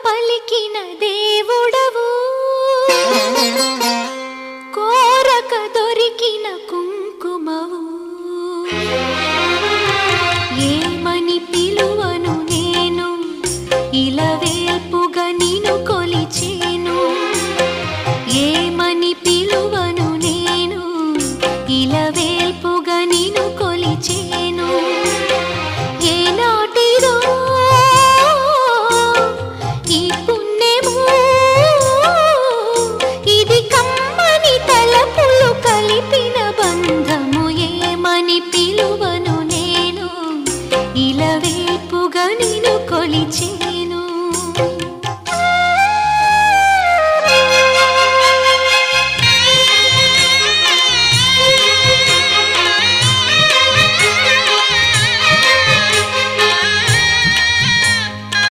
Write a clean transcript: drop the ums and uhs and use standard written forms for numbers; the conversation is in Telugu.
పలికిన దేవుడవు, కోరక దొరికిన కుంకుమవు. ఏమని పిలువను నేను, ఇలవేల్పుగా నిన్ను కొలిచేను. ఏమని పిలువను నేను, ఇలవేల్పుగా నిన్ను కొలిచేను. ఏనాటిదో ఈ పుణ్యము, ఇది కమ్మని తలపులు కలిపిన బంధము. ఏమని పిలువను నేను, ఇలవేల్పుగా నిన్ను కొలిచేను.